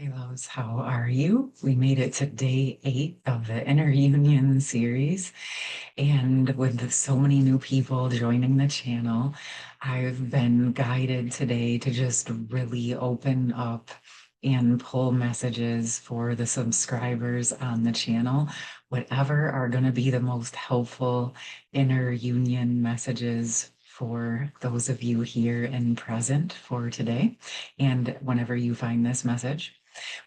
Hey loves, how are you? We made it to day 8 of the Inner Union series, and with so many new people joining the channel, I've been guided today to just really open up and pull messages for the subscribers on the channel, whatever are going to be the most helpful Inner Union messages for those of you here and present for today, and whenever you find this message.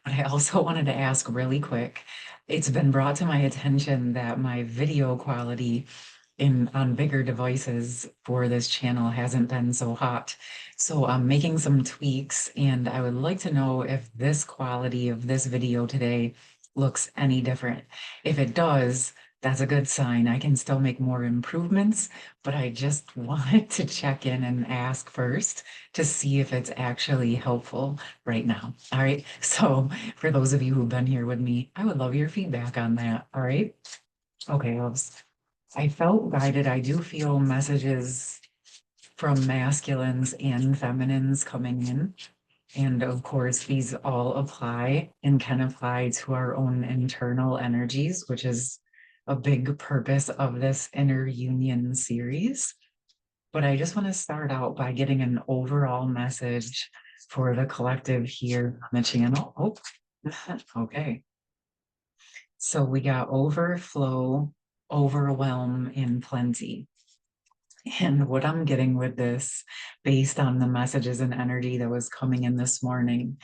But I also wanted to ask really quick. It's been brought to my attention that my video quality in on bigger devices for this channel hasn't been so hot. So I'm making some tweaks, and I would like to know if this quality of this video today looks any different. If it does, that's a good sign. I can still make more improvements, but I just wanted to check in and ask first to see if it's actually helpful right now. All right. So for those of you who've been here with me, I would love your feedback on that. All right. Okay, loves. I felt guided. I do feel messages from masculines and feminines coming in. And of course, these all apply and can apply to our own internal energies, which is a big purpose of this Inner Union series. But I just want to start out by getting an overall message for the collective here on the channel. Oh, okay. So we got overflow, overwhelm, and plenty. And what I'm getting with this, based on the messages and energy that was coming in this morning,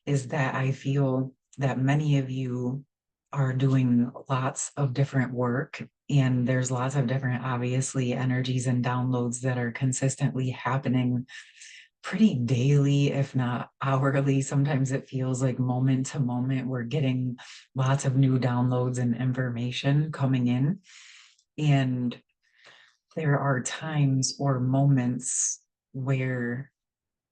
is that I feel that many of you are doing lots of different work, and there's lots of different, obviously, energies and downloads that are consistently happening pretty daily, if not hourly. Sometimes it feels like moment to moment, we're getting lots of new downloads and information coming in. And there are times or moments where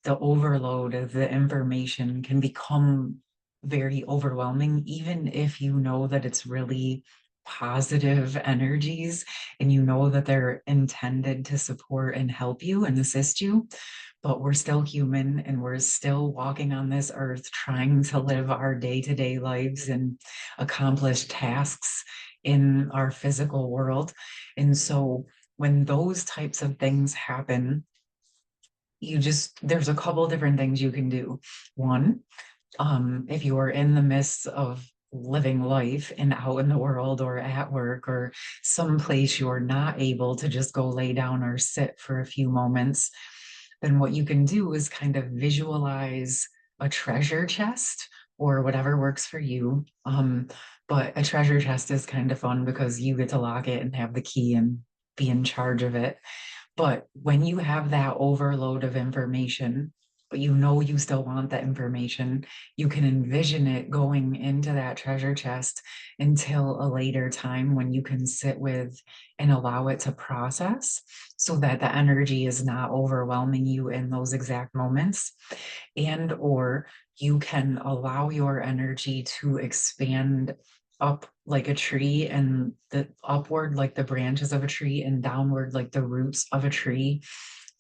the overload of the information can become very overwhelming, even if you know that it's really positive energies and you know that they're intended to support and help you and assist you. But we're still human and we're still walking on this earth trying to live our day-to-day lives and accomplish tasks in our physical world. And so when those types of things happen, there's a couple different things you can do. One, if you are in the midst of living life and out in the world or at work or someplace you're not able to just go lay down or sit for a few moments, then what you can do is kind of visualize a treasure chest or whatever works for you. But a treasure chest is kind of fun because you get to lock it and have the key and be in charge of it. But when you have that overload of information, but you know you still want that information, you can envision it going into that treasure chest until a later time when you can sit with and allow it to process so that the energy is not overwhelming you in those exact moments. And or you can allow your energy to expand up like a tree, and the upward like the branches of a tree, and downward like the roots of a tree,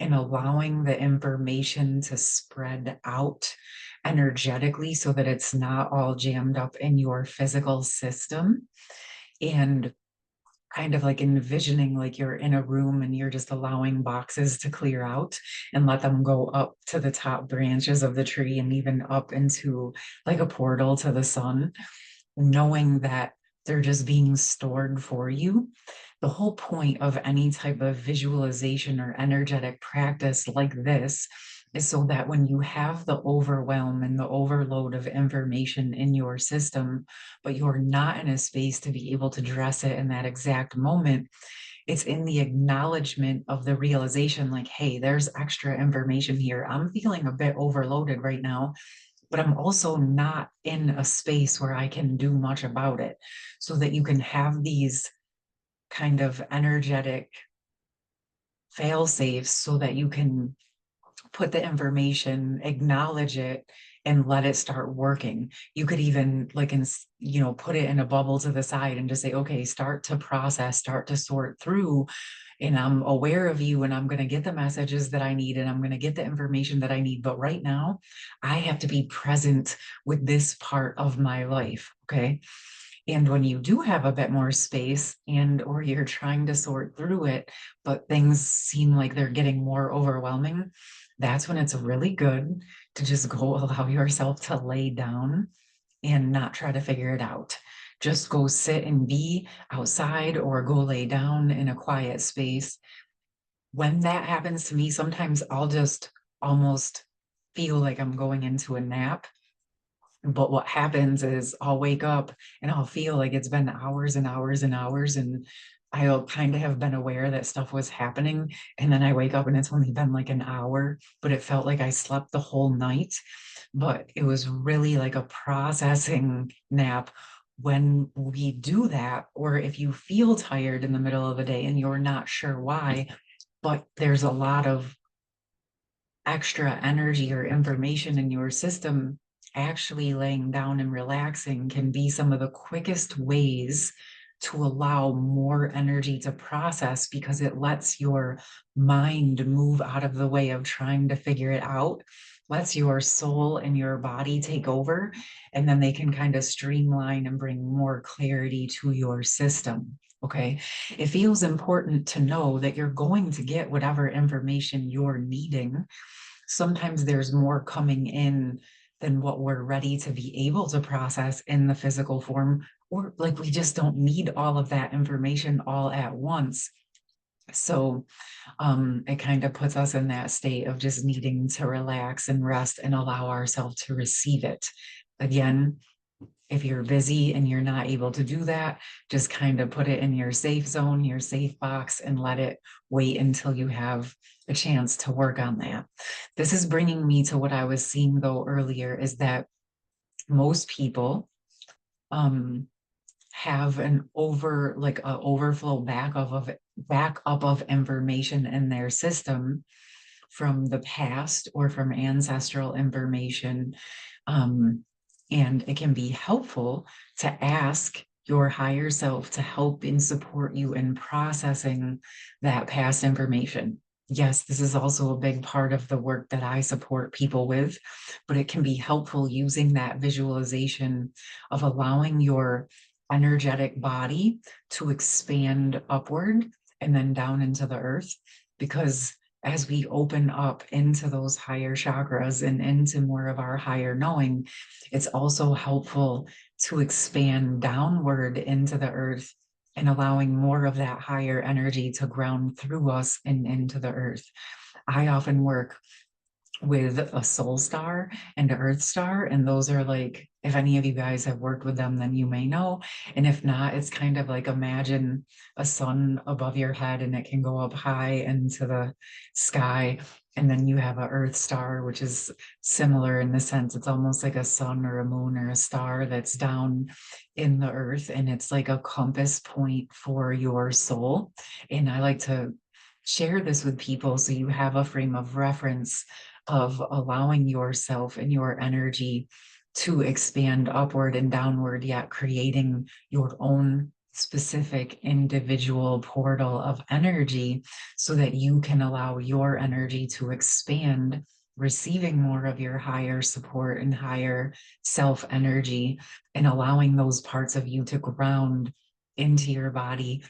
and allowing the information to spread out energetically so that it's not all jammed up in your physical system. And kind of like envisioning like you're in a room and you're just allowing boxes to clear out and let them go up to the top branches of the tree and even up into like a portal to the sun, knowing that they're just being stored for you. The whole point of any type of visualization or energetic practice like this is so that when you have the overwhelm and the overload of information in your system, but you're not in a space to be able to address it in that exact moment, it's in the acknowledgement of the realization like, hey, there's extra information here. I'm feeling a bit overloaded right now, but I'm also not in a space where I can do much about it, so that you can have these kind of energetic fail safes so that you can put the information, acknowledge it, and let it start working. You could even put it in a bubble to the side and just say, okay, start to process, start to sort through, and I'm aware of you, and I'm going to get the messages that I need, and I'm going to get the information that I need. But right now, I have to be present with this part of my life. Okay. And when you do have a bit more space and or you're trying to sort through it, but things seem like they're getting more overwhelming, that's when it's really good to just go allow yourself to lay down and not try to figure it out. Just go sit and be outside or go lay down in a quiet space. When that happens to me, sometimes I'll just almost feel like I'm going into a nap. But what happens is I'll wake up and I'll feel like it's been hours and hours and hours, and I'll kind of have been aware that stuff was happening. And then I wake up and it's only been like an hour, but it felt like I slept the whole night. But it was really like a processing nap. When we do that, or if you feel tired in the middle of the day and you're not sure why, but there's a lot of extra energy or information in your system, actually laying down and relaxing can be some of the quickest ways to allow more energy to process, because it lets your mind move out of the way of trying to figure it out, lets your soul and your body take over, and then they can kind of streamline and bring more clarity to your system. Okay. It feels important to know that you're going to get whatever information you're needing. Sometimes there's more coming in than what we're ready to be able to process in the physical form, or like we just don't need all of that information all at once. So it kind of puts us in that state of just needing to relax and rest and allow ourselves to receive it. Again, if you're busy and you're not able to do that, just kind of put it in your safe zone, your safe box, and let it wait until you have a chance to work on that. This is bringing me to what I was seeing though earlier, is that most people um, have an overflow backup of information in their system from the past or from ancestral information. Um, and it can be helpful to ask your higher self to help and support you in processing that past information. Yes, this is also a big part of the work that I support people with, but it can be helpful using that visualization of allowing your energetic body to expand upward and then down into the earth. Because as we open up into those higher chakras and into more of our higher knowing, it's also helpful to expand downward into the earth and allowing more of that higher energy to ground through us and into the earth. I often work with a soul star and an earth star, and those are like, if any of you guys have worked with them, then you may know, and if not, it's kind of like, imagine a sun above your head and it can go up high into the sky, and then you have an earth star, which is similar in the sense it's almost like a sun or a moon or a star that's down in the earth, and it's like a compass point for your soul. And I like to share this with people so you have a frame of reference of allowing yourself and your energy to expand upward and downward, yet creating your own specific individual portal of energy so that you can allow your energy to expand, receiving more of your higher support and higher self energy, and allowing those parts of you to ground into your body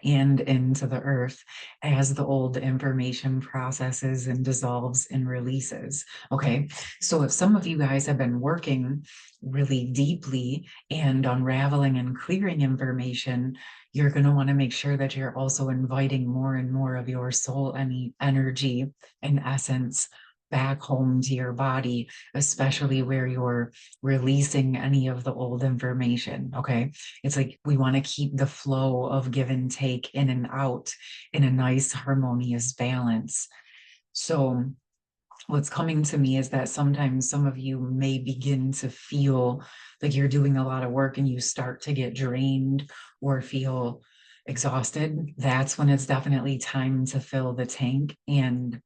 and into the earth as the old information processes and dissolves and releases. Okay, so if some of you guys have been working really deeply and unraveling and clearing information, you're going to want to make sure that you're also inviting more and more of your soul energy and essence back home to your body, especially where you're releasing any of the old information. Okay, it's like we want to keep the flow of give and take in and out in a nice, harmonious balance. So, what's coming to me is that sometimes some of you may begin to feel like you're doing a lot of work and you start to get drained or feel exhausted. That's when it's definitely time to fill the tank and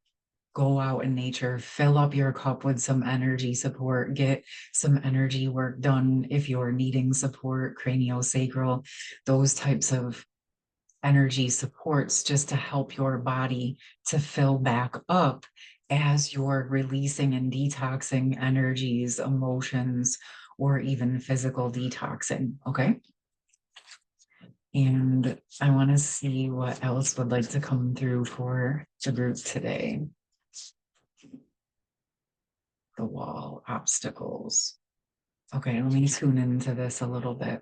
go out in nature, fill up your cup with some energy support, get some energy work done if you're needing support, craniosacral, those types of energy supports just to help your body to fill back up as you're releasing and detoxing energies, emotions, or even physical detoxing. Okay. And I want to see what else would like to come through for the group today. The wall, obstacles. Okay, let me tune into this a little bit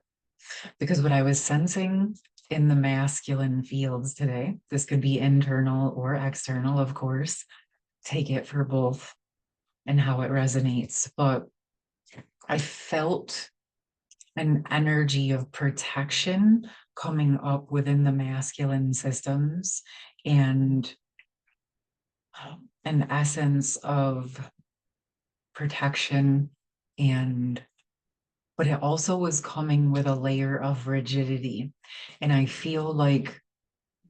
because what I was sensing in the masculine fields today, this could be internal or external, of course, take it for both and how it resonates. But I felt an energy of protection coming up within the masculine systems and an essence of protection, and but it also was coming with a layer of rigidity. And I feel like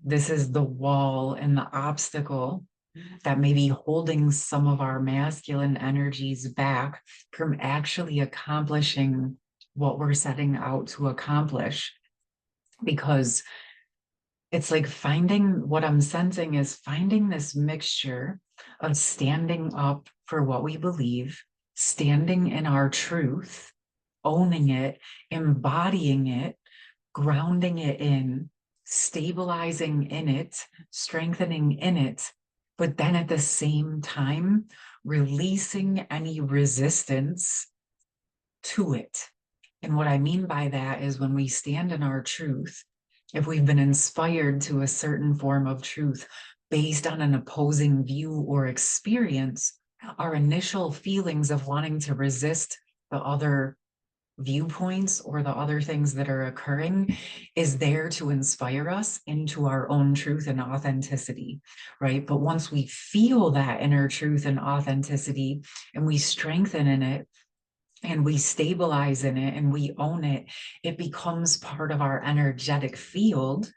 this is the wall and the obstacle that may be holding some of our masculine energies back from actually accomplishing what we're setting out to accomplish. Because it's like finding what I'm sensing is finding this mixture of standing up for what we believe, standing in our truth, owning it, embodying it, grounding it in, stabilizing in it, strengthening in it, but then at the same time, releasing any resistance to it. And what I mean by that is when we stand in our truth, if we've been inspired to a certain form of truth based on an opposing view or experience, our initial feelings of wanting to resist the other viewpoints or the other things that are occurring is there to inspire us into our own truth and authenticity, right? But once we feel that inner truth and authenticity and we strengthen in it, and we stabilize in it and we own it, it becomes part of our energetic field.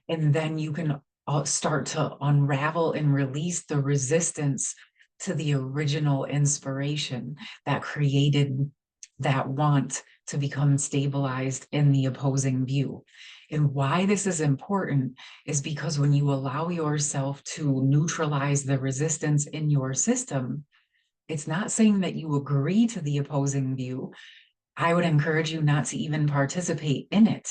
And then you can start to unravel and release the resistance to the original inspiration that created that want to become stabilized in the opposing view. And why this is important is because when you allow yourself to neutralize the resistance in your system, it's not saying that you agree to the opposing view. I would encourage you not to even participate in it.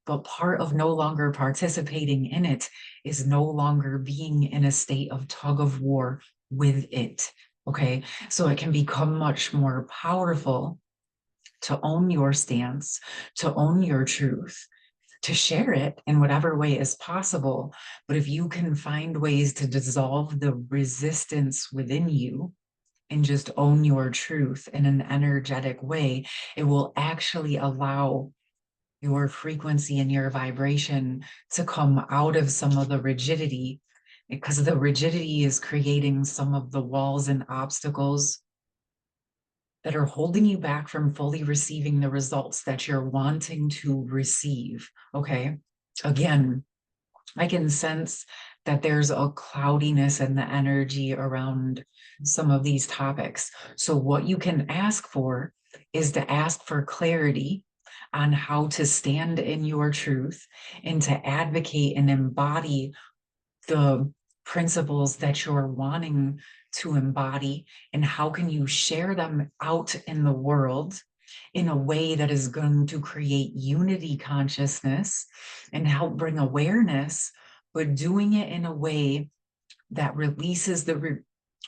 But part of no longer participating in it is no longer being in a state of tug of war with it. Okay. So it can become much more powerful to own your stance, to own your truth, to share it in whatever way is possible. But if you can find ways to dissolve the resistance within you, and just own your truth in an energetic way, it will actually allow your frequency and your vibration to come out of some of the rigidity, because the rigidity is creating some of the walls and obstacles that are holding you back from fully receiving the results that you're wanting to receive. Okay. Again, I can sense that there's a cloudiness in the energy around some of these topics. So, what you can ask for is to ask for clarity on how to stand in your truth and to advocate and embody the principles that you're wanting to embody, and how can you share them out in the world in a way that is going to create unity consciousness and help bring awareness, but doing it in a way that releases the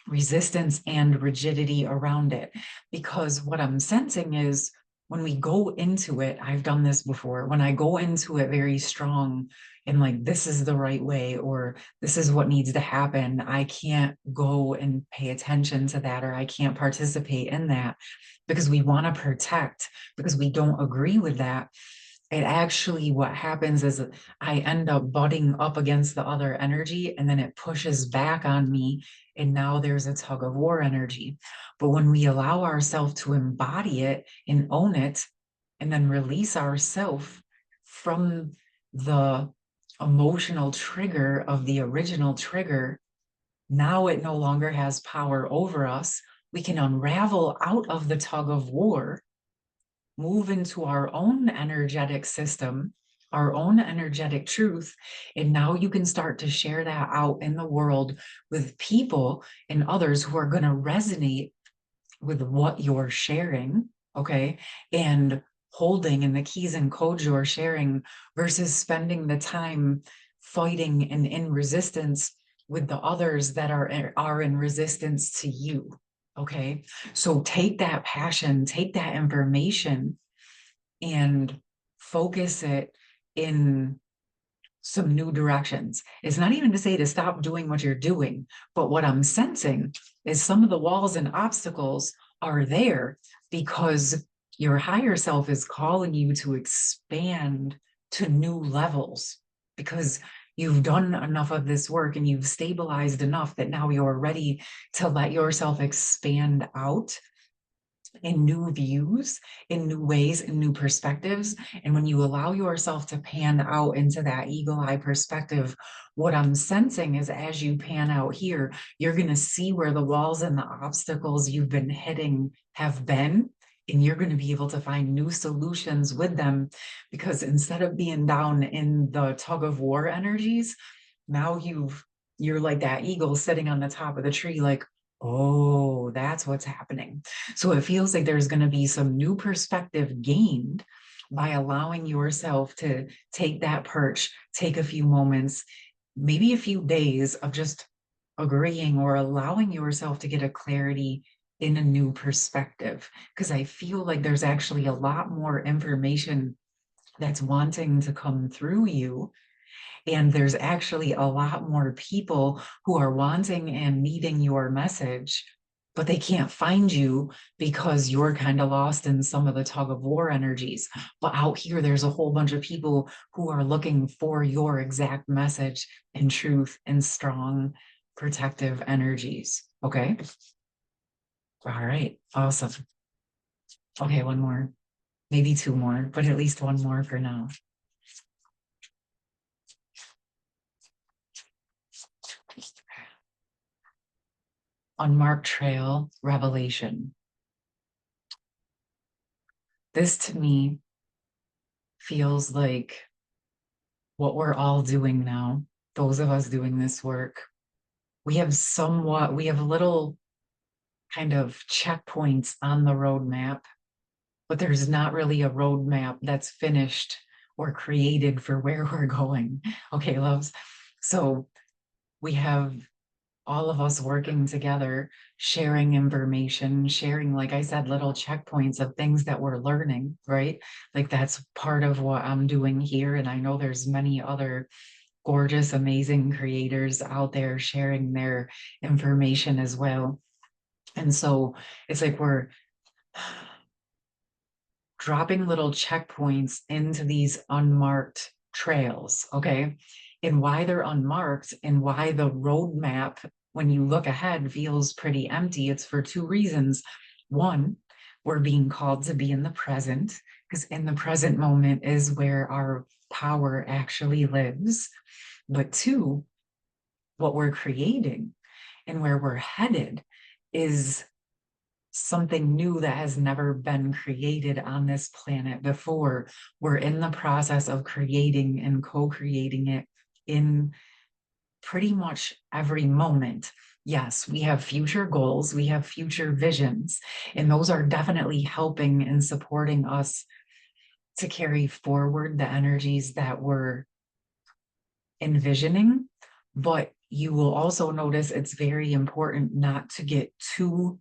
resistance and rigidity around it. Because what I'm sensing is when we go into it, I've done this before, when I go into it very strong and like, this is the right way, or this is what needs to happen, I can't go and pay attention to that, or I can't participate in that because we want to protect, because we don't agree with that. It actually, what happens is I end up butting up against the other energy, and then it pushes back on me. And now there's a tug of war energy. But when we allow ourselves to embody it and own it, and then release ourselves from the emotional trigger of the original trigger, Now it no longer has power over us. We can unravel out of the tug of war, move into our own energetic system, our own energetic truth. And now you can start to share that out in the world with people and others who are going to resonate with what you're sharing. Okay. And holding in the keys and codes you're sharing versus spending the time fighting and in resistance with the others that are in resistance to you. Okay. So take that passion, take that information and focus it in some new directions. It's not even to say to stop doing what you're doing, but what I'm sensing is some of the walls and obstacles are there because your higher self is calling you to expand to new levels because you've done enough of this work and you've stabilized enough that now you're ready to let yourself expand out in new views, in new ways, in new perspectives. And when you allow yourself to pan out into that eagle eye perspective, what I'm sensing is as you pan out here, you're going to see where the walls and the obstacles you've been hitting have been. And you're going to be able to find new solutions with them because instead of being down in the tug of war energies, now you're like that eagle sitting on the top of the tree, like, oh, that's what's happening. So it feels like there's going to be some new perspective gained by allowing yourself to take that perch, take a few moments, maybe a few days of just agreeing or allowing yourself to get a clarity in a new perspective. Because I feel like there's actually a lot more information that's wanting to come through you. And there's actually a lot more people who are wanting and needing your message, but they can't find you because you're kind of lost in some of the tug of war energies. But out here, there's a whole bunch of people who are looking for your exact message and truth and strong protective energies. Okay. All right. Awesome. Okay. One more, maybe two more, but at least one more for now. Unmarked trail revelation. This to me feels like what we're all doing now, those of us doing this work. We have little kind of checkpoints on the roadmap, but there's not really a roadmap that's finished or created for where we're going. Okay, loves. So we have all of us working together, sharing information, sharing, like I said, little checkpoints of things that we're learning, right? Like that's part of what I'm doing here. And I know there's many other gorgeous, amazing creators out there sharing their information as well. And so it's like we're dropping little checkpoints into these unmarked trails, okay? And why they're unmarked and why the roadmap, when you look ahead, feels pretty empty. It's for two reasons. One, we're being called to be in the present, because in the present moment is where our power actually lives. But two, what we're creating and where we're headed is something new that has never been created on this planet before. We're in the process of creating and co-creating it in pretty much every moment. Yes, we have future goals, we have future visions, and those are definitely helping and supporting us to carry forward the energies that we're envisioning. But you will also notice it's very important not to get too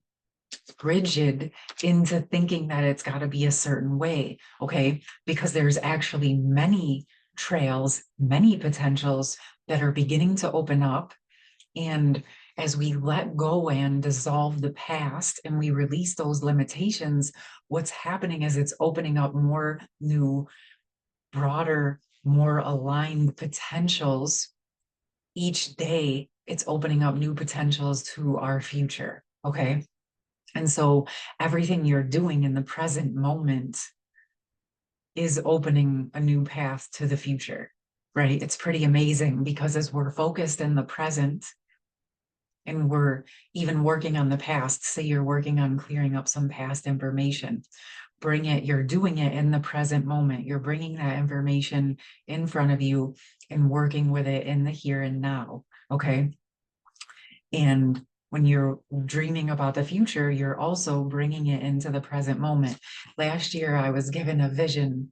rigid into thinking that it's got to be a certain way, okay? Because there's actually many trails, many potentials that are beginning to open up. And as we let go and dissolve the past and we release those limitations, what's happening is it's opening up more new, broader, more aligned potentials. Each day, it's opening up new potentials to our future, okay? And so everything you're doing in the present moment is opening a new path to the future, right? It's pretty amazing because as we're focused in the present, and we're even working on the past. Say you're working on clearing up some past information. Bring it, you're doing it in the present moment. You're bringing that information in front of you and working with it in the here and now. Okay. And when you're dreaming about the future, you're also bringing it into the present moment. Last year, I was given a vision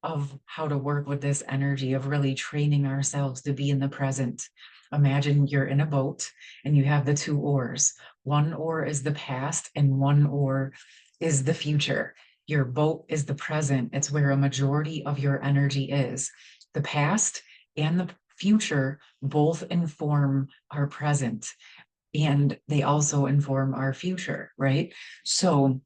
of how to work with this energy of really training ourselves to be in the present. Imagine you're in a boat and you have the two oars. One oar is the past and one oar is the future. Your boat is the present. It's where a majority of your energy is. The past and the future both inform our present, and they also inform our future, right? So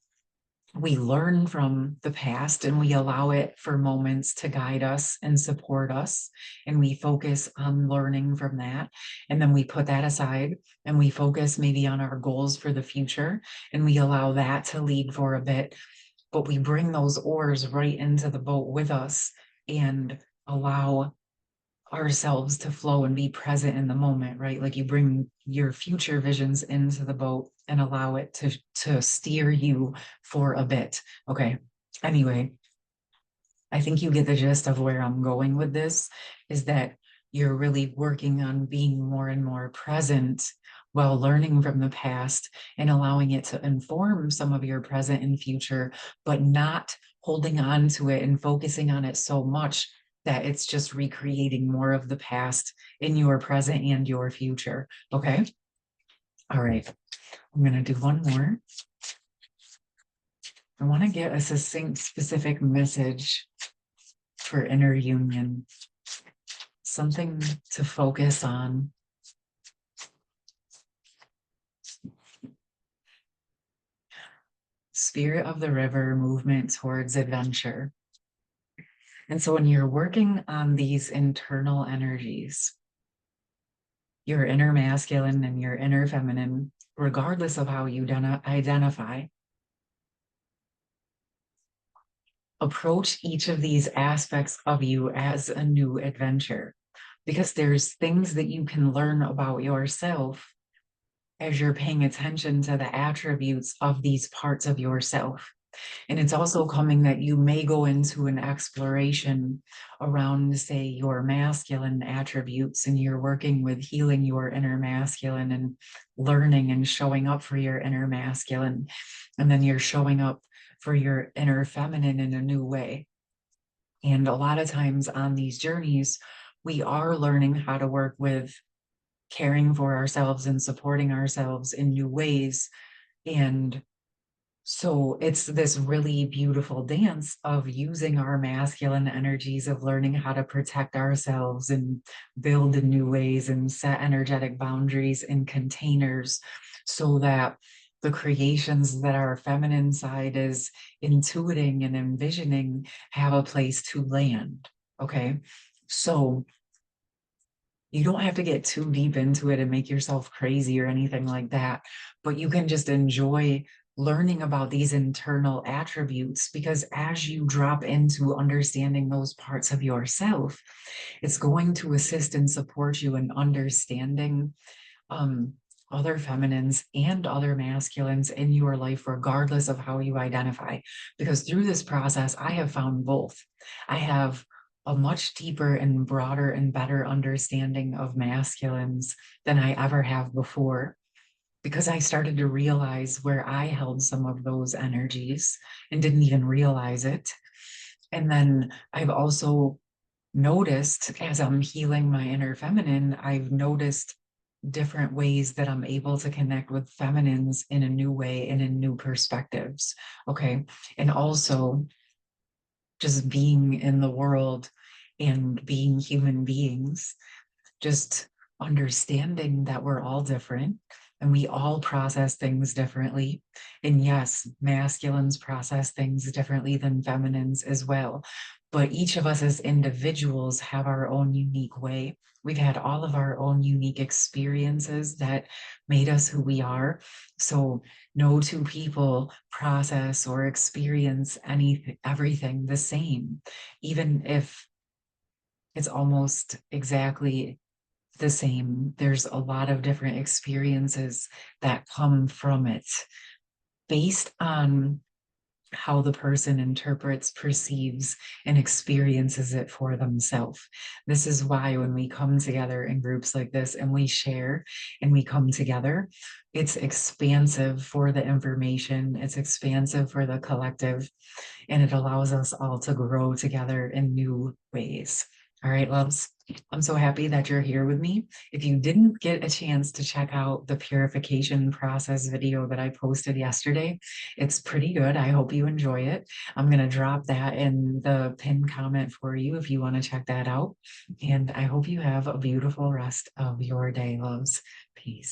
we learn from the past and we allow it for moments to guide us and support us. And we focus on learning from that. And then we put that aside and we focus maybe on our goals for the future. And we allow that to lead for a bit. But we bring those oars right into the boat with us and allow ourselves to flow and be present in the moment, right? Like you bring your future visions into the boat and allow it to steer you for a bit. Okay. Anyway, I think you get the gist of where I'm going with this, is that you're really working on being more and more present while learning from the past and allowing it to inform some of your present and future, but not holding on to it and focusing on it so much that it's just recreating more of the past in your present and your future. Okay. All right. I'm going to do one more. I want to get a succinct, specific message for inner union, something to focus on. Spirit of the river, movement towards adventure. And so when you're working on these internal energies, your inner masculine and your inner feminine, regardless of how you identify, approach each of these aspects of you as a new adventure, because there's things that you can learn about yourself as you're paying attention to the attributes of these parts of yourself. And it's also coming that you may go into an exploration around, say, your masculine attributes, and you're working with healing your inner masculine and learning and showing up for your inner masculine. And then you're showing up for your inner feminine in a new way. And a lot of times on these journeys, we are learning how to work with caring for ourselves and supporting ourselves in new ways. And so it's this really beautiful dance of using our masculine energies, of learning how to protect ourselves and build in new ways and set energetic boundaries and containers, so that the creations that our feminine side is intuiting and envisioning have a place to land. Okay. So you don't have to get too deep into it and make yourself crazy or anything like that, but you can just enjoy learning about these internal attributes, because as you drop into understanding those parts of yourself, it's going to assist and support you in understanding um, other feminines and other masculines in your life, regardless of how you identify. Because through this process, I have found both. I have a much deeper and broader and better understanding of masculines than I ever have before, because I started to realize where I held some of those energies and didn't even realize it. And then I've also noticed, as I'm healing my inner feminine, I've noticed different ways that I'm able to connect with feminines in a new way and in new perspectives. Okay. And also just being in the world and being human beings, just understanding that we're all different and we all process things differently. And yes, masculines process things differently than feminines as well. But each of us as individuals have our own unique way. We've had all of our own unique experiences that made us who we are. So no two people process or experience everything the same, even if it's almost exactly the same. There's a lot of different experiences that come from it based on how the person interprets, perceives, and experiences it for themselves. This is why when we come together in groups like this and we share and we come together, it's expansive for the information, it's expansive for the collective, and it allows us all to grow together in new ways. All right, loves. I'm so happy that you're here with me. If you didn't get a chance to check out the purification process video that I posted yesterday, it's pretty good. I hope you enjoy it. I'm going to drop that in the pinned comment for you if you want to check that out. And I hope you have a beautiful rest of your day, loves. Peace.